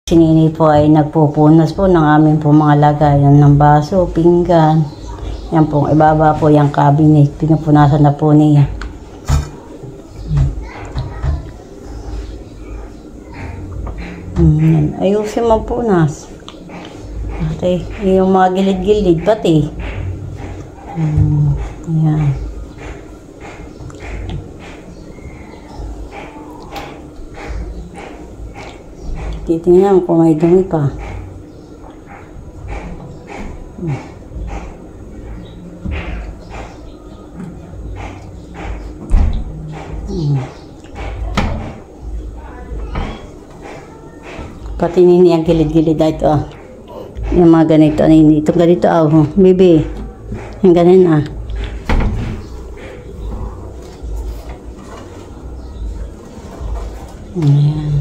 Si Nini po ay nagpupunas po ng aming po mga lagayan ng baso, pinggan. Yan po, ibaba po yung cabinet. Pinupunasan na po niya. Ayusin magpunas. Okay, yung mga gilid-gilid pati. Yan. Titingnan kung may dumi pa. Pati Nini ang gilid-gilid ito. Yung mga ganito, Nini. Itong ganito, bibi. Yung ganin, Ayan.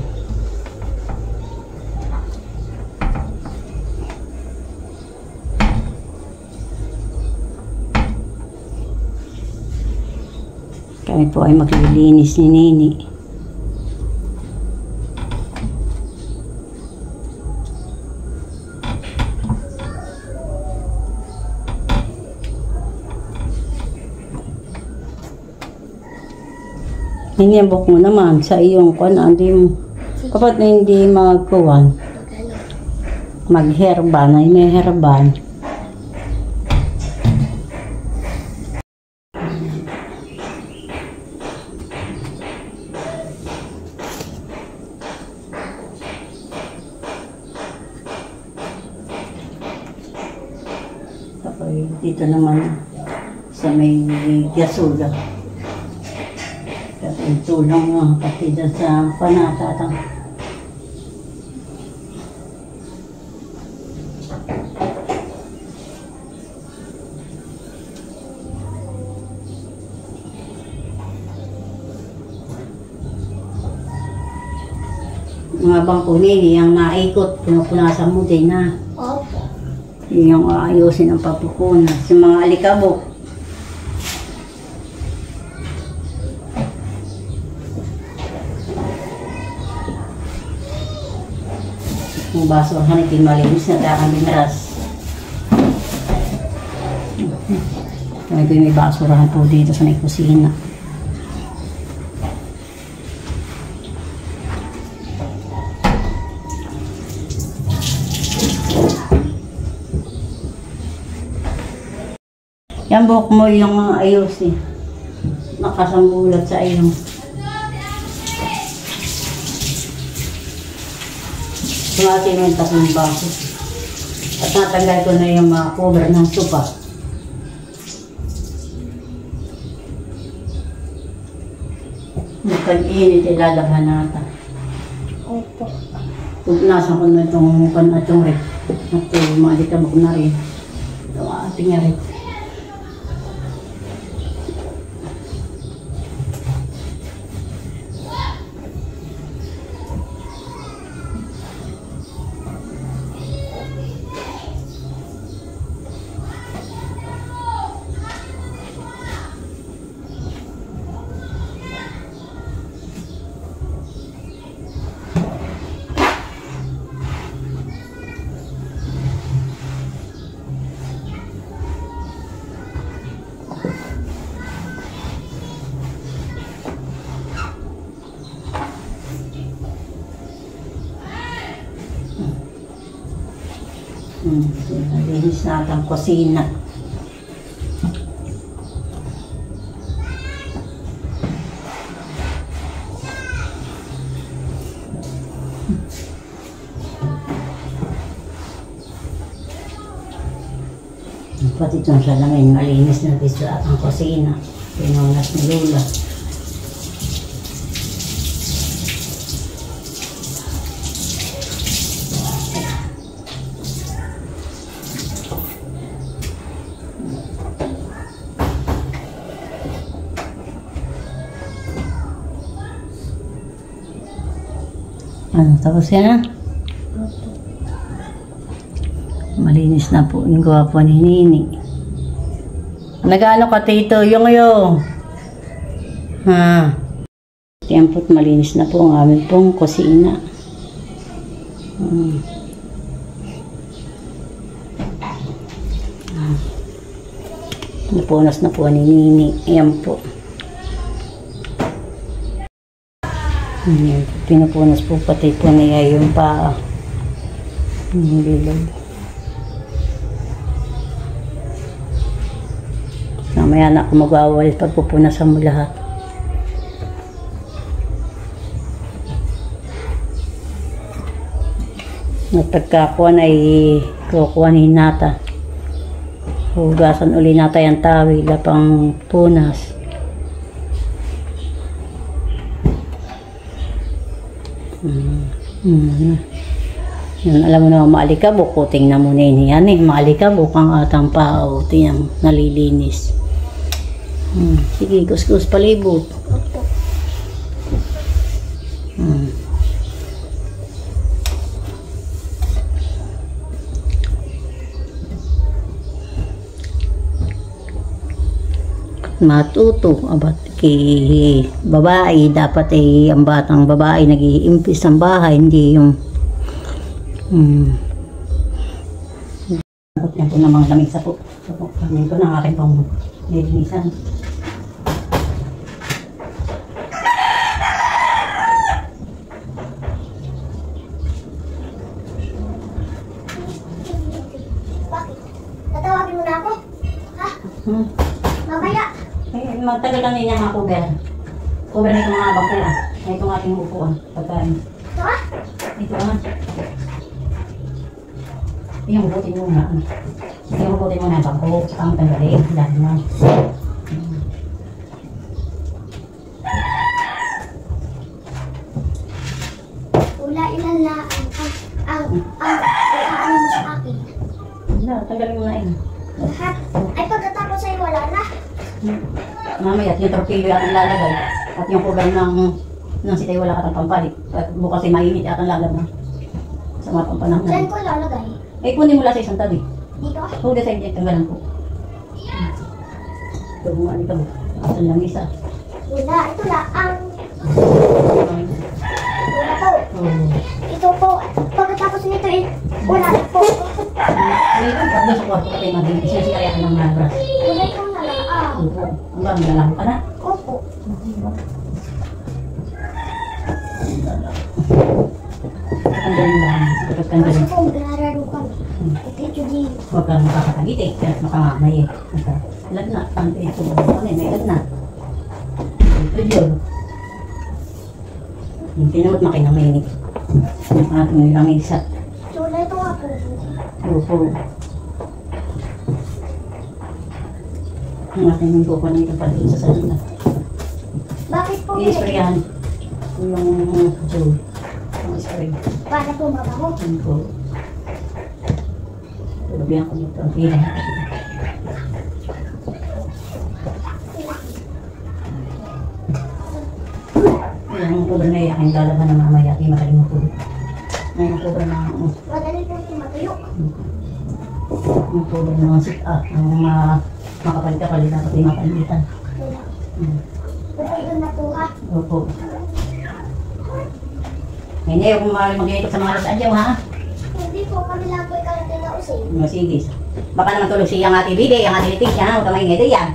Kami po ay maglilinis ni Nini. Nini, ang buhok mo naman sa iyong kapag na hindi magkuhan, mag-herban, ay may herban. Dito naman sa may gasula. Kasi tulong nga pati dyan sa panatatang. Mga bangko Nini, yung naikot, pinupunasan mo din na. Opo. Yung ayusin ang papupunas. Yung mga alikabok. Yung basurahan ay malinis na darang binaras. Kami po may basurahan po dito sa may kusina. Yan buhok mo yung ayusin. Nakasambulat sa iyong. Sumatin mo yung tatlong baso. At natanggal ko na yung mga cover ng sopa. Pag-init, ilalaban natin. Opo. Pugnasan ko na itong panatong rin. At mga likabok na rin. Ito ating nga rin. Nalinis natin ang kusina. Pati itong salamin, malinis natin sa ang kusina. Pinunas ni Lola. Tapos yan na. Malinis na po yung gwapo ni Nini. Nag-ano ka, Tito? Yung. Yan po't malinis na po ang aming pong kusina. Hmm. Napunas na po ni Nini. Ayan po. Ayan. Pinupunas po pati po niya yung paa. Yung bilog. Mamaya na ako magwawalis pagpupunasan mo lahat. At pagkakuan ay kukuha ni Nata. Hugasan uli nata yung tawil, lapang punas. Yan, alam mo na, maalikabok. Kuting na muna yan eh. Maalikabok ang atang pao. Tiyang nalilinis. Sige, gus-gus palibot. Matuto abat kay babae dapat ay ang batang babae nag-iimpis ng bahay, hindi yung yan po ng mga lamisa po. Yan po ng aking pang nilinisan. Bakit? Tatawagin mo na ako? Ha? Mamaya. Magtagal lang din yung mga cover. Cover na itong mga bangko. Na itong ating upuan. Pagkain. Ito ha? Ito naman. Yung uputin mo na. Yung uputin mo na yung bangko. Saka ang tanggalin. Dahil na. Wala ilan na ang ano mo sa akin. Wala, tanggalin mo na yun. Lahat. Ay pagkatapos ay wala na. Mamaya, yung torpedo at ang lalagay. At yung cover ng sitay wala katang pampalit. At bukas ay mainit at ang lalagay. Sa mga pampanahon. Saan ko ilalagay? Eh, kunin mo lang sa isang tabi. Dito? Huwag sa inyo, tanggalan ko. Ito, mga alika mo. At ang langisa. Wala. Ito lang. Wala po. Oh. Ito po. Pagkatapos nito eh, wala na po. Ngayon, pag nasa kwarto ka tayo mag-impis na sikariaan ng nabras. Wala itong nalaan. Opo. Ang ba, nalalang ka na? Opo. Tanggalin lang. Kapag Kasi tanggalin. po, maglalaro kami. Ito din. Huwag kang makakagiti. Kaya makamamay eh. Lagnat. Ante ito. Ano eh, may lagnat. Ito yun. Yung pinamot makinaminig. Yung ating lamisa. So, wala ito nga po. Opo. Ang ating yung buko na ito pala sa salita. Bakit po? I-sprayan. Yung joule. Ang spray. Para po mabaho. Yan po. Tulogyan ko nito. Ang ilan. Yung kubra na yung aking lalaban na mamaya. Di mataling matulog. Yung kubra na Madali po ito matuyo. yung kubra na sit-up. Ang makapalit-kapalit dapat di mapalitan. Wala. Pwede doon na po ha. Opo. Hindi, kung mag-iikot sa mga alas adyaw, ha? Hindi po, kami lang po ikarating na usay. Sige. Baka naman tulog siya ang ating bide, ang ating litig siya, ha? Huwag kamay ngito yan.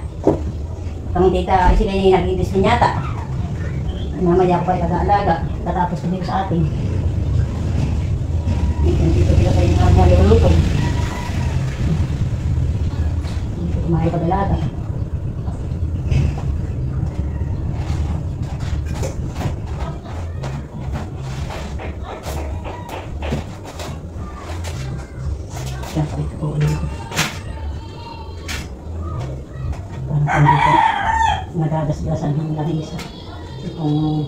Itong tita, sila yung nag-iitis din yata. Mamaya ko pa taga-alaga. Tatapos ko dito sa atin. Dito sila kayo nga nalulutong. Dito kumahay pag-alaga. Siyempre, ito po ulit. Parang dito, nagagasgasan ng langisa. Itong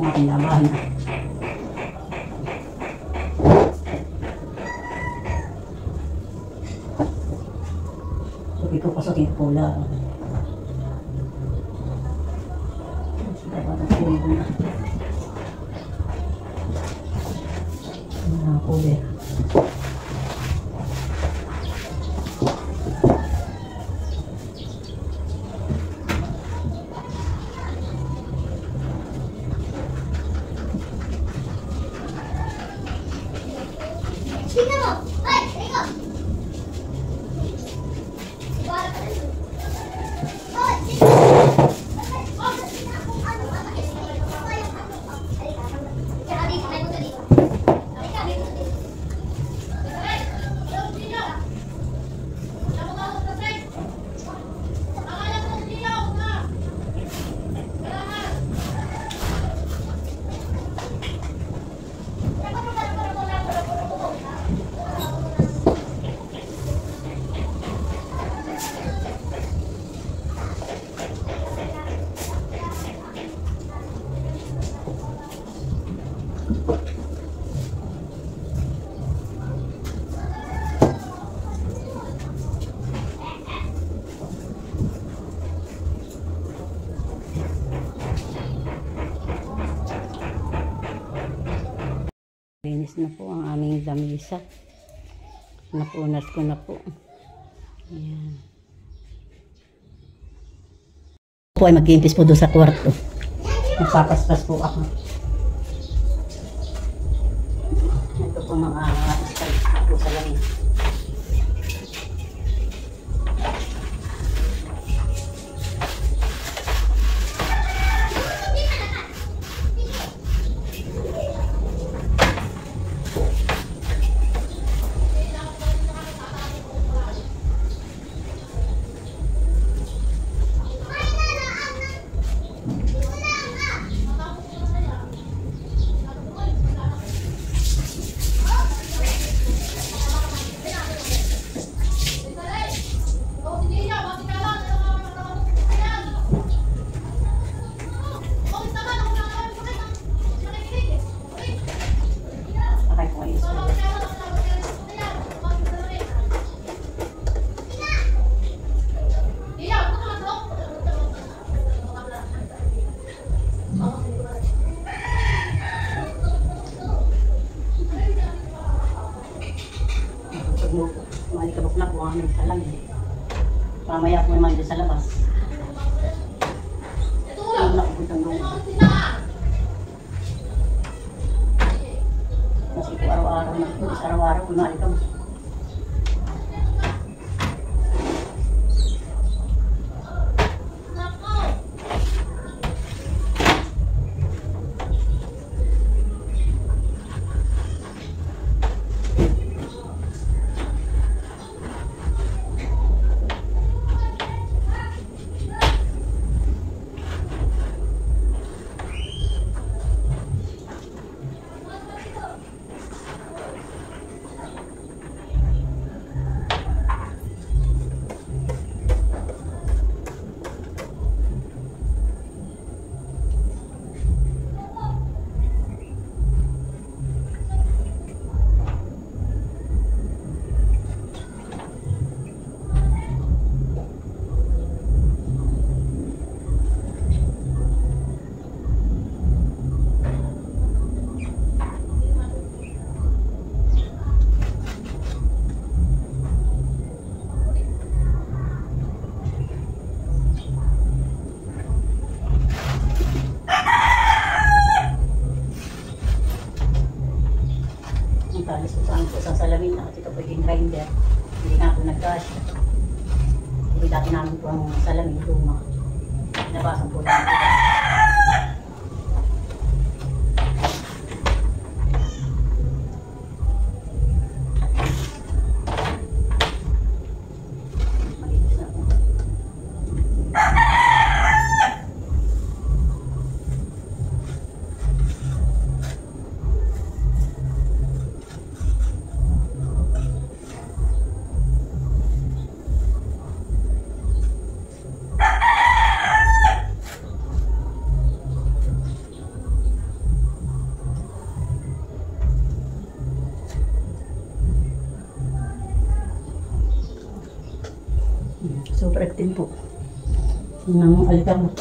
aking labahan na. So, ito pasokin ko pula. Sila ba na? cover. Tingnan mo! Ay! Tingnan! Wala ka rin. Ay! Linis na po ang aming lamisa. Napunas ko na po. Ayan. Po ay mag-iimpis po doon sa kwarto. Magpapaspas po ako. Ito po mga style po sa lamisa. Malikabok na po ang aming salami. Pamaya po naman doon sa labas. Ang nakaputang doon. Kasi po araw-araw na po. Araw-araw po malikabok. Talis po saan po sa salamin na kasi ito po yung grinder. Hindi nga po nag-cash. Hindi dati namin po ang salamin luma. Nabasan po namin po. Malinis na po. Super active po. Nang alikabok.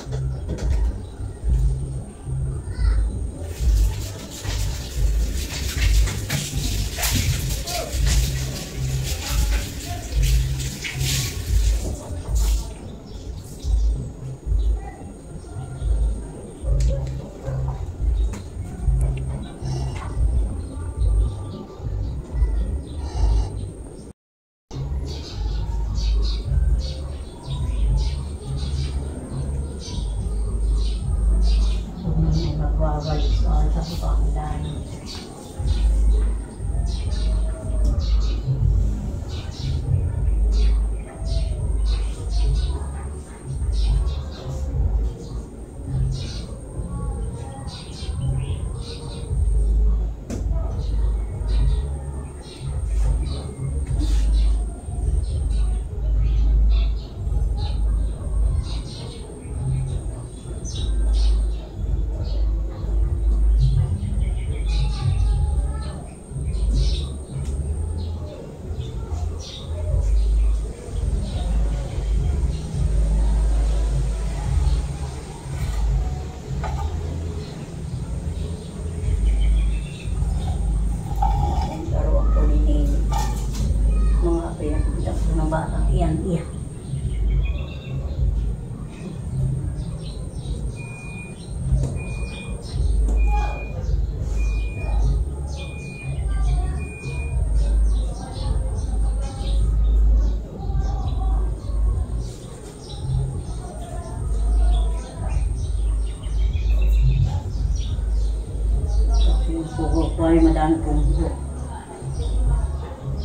ano pong buhok.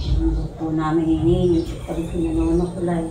Yung buhok po namin hinihinit. Pag pinanonokulay.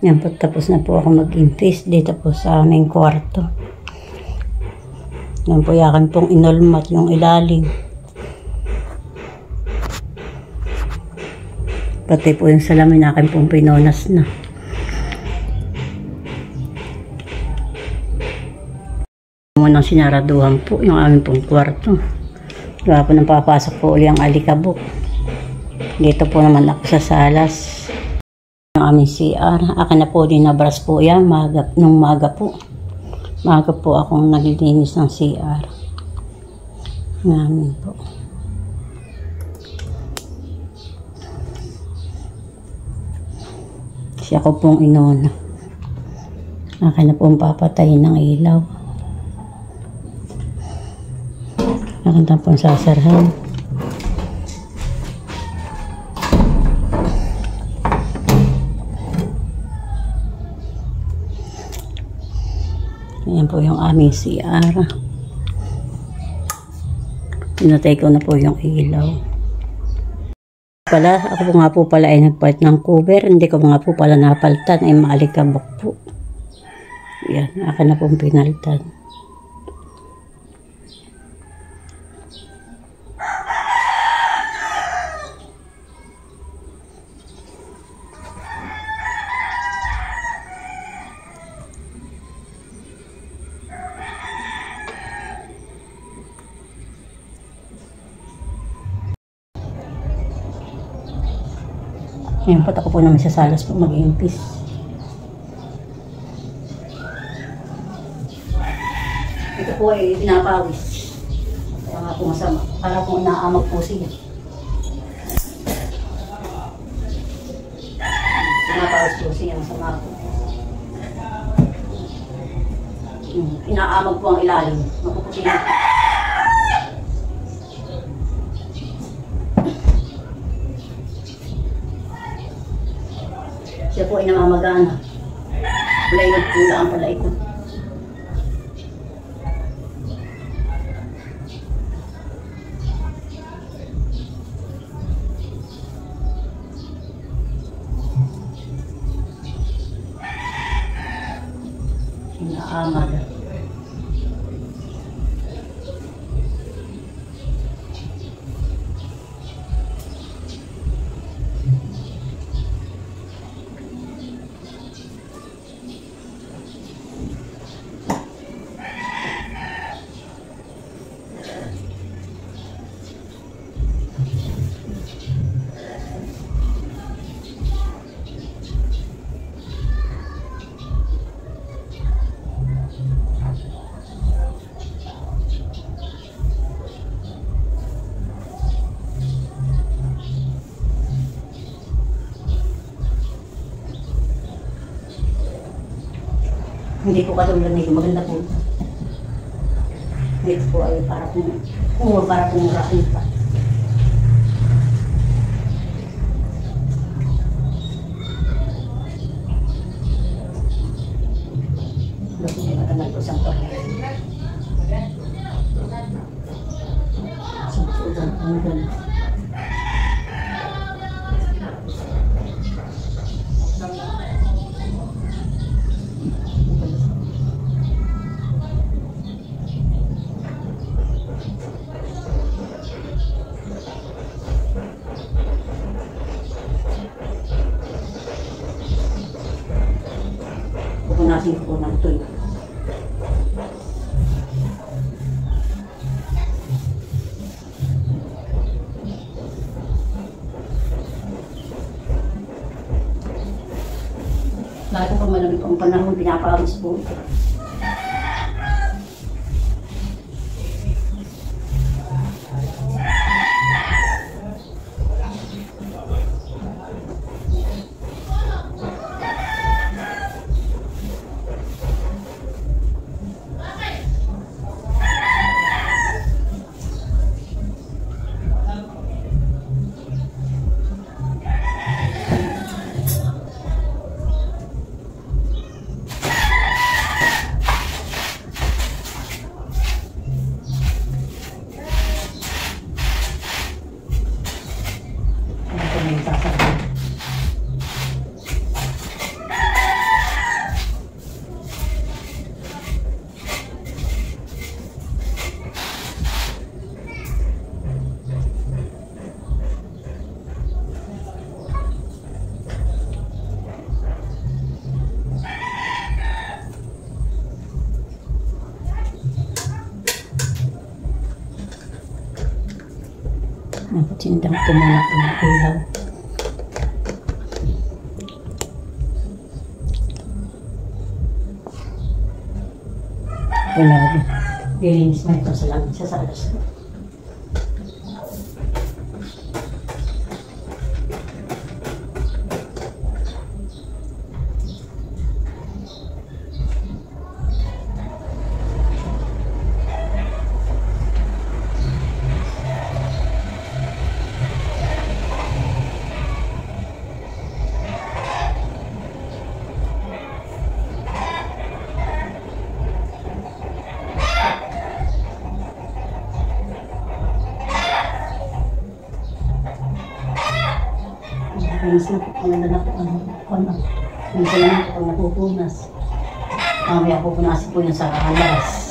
Yan po, tapos na po ako mag-impis dito po sa aming kwarto. Yan po, yakan pong inulmat yung ilalim. Pati po yung salamin akin pong pinonas na. Munang sinaraduhan po yung aming pong kwarto. Diba po nang papasok po uli ang alikabok. Dito po naman ako sa salas. Yung aming CR. Akin na po din nabras po yan. Nung maga po. Maga po akong naglilinis ng CR. Namin po. Siya ko pong inuna. Akin na pong papatayin ng ilaw. Akin na pong sasarhan. Ayan po yung aming CR. Pinatay ko na po yung ilaw. Ako po nga po pala ay nagpalit ng cover. Hindi ko nga po pala napalitan ay maalikabok po. Ayan, akin na pong pinalitan. Ngayon po ako po naman sa salas po mag-impis. Ito po ay pinapawis. Kaya nga po masama. Para po naamag po siya. Pinapawis po siya. Masama po. Inaamag po ang ilalim. Mapuputi na. Siya po ay namamagana. Palaikot po lang ang palaikot. Inaamag. Hindi po katulad nito, maganda po. Ito po ay para pong rain pa. Matagal po siyang tono. Pupunasin ko ng tuyo. Lahat po malamig ang panahon, pinapaamis po ito. Sindang pumanak ng ilaw. Wala din. Dilinis na ito sa langit sa salas. Minsan po kung nandala po minsan naman po napupunas. Mamaya pupunasin po yan sa alas.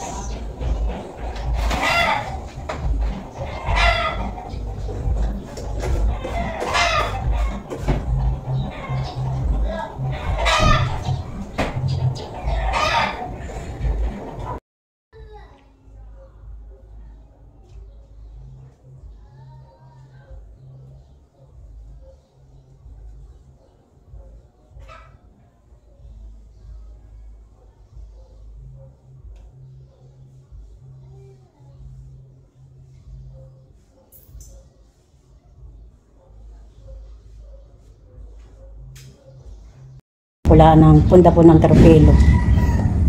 Wala ng punda po ng terpelo.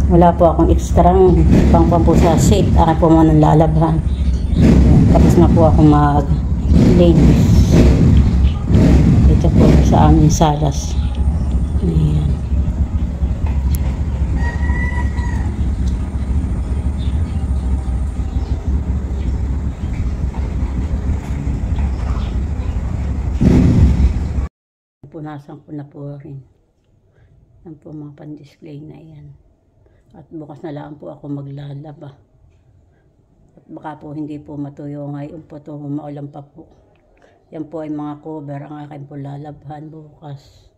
Wala po akong ekstrang pangpang po sa safe. Akin po mga lalabhan. Tapos na po ako mag-ladies. Ito po sa aming salas. Ayan. Punasan ko na po rin. Yan po mga pan-display na yan. At bukas na lang po ako maglalaba. At baka po hindi po matuyo ngayon po ito, maulan pa po. Yan po ay mga cover ang akin po lalabhan bukas.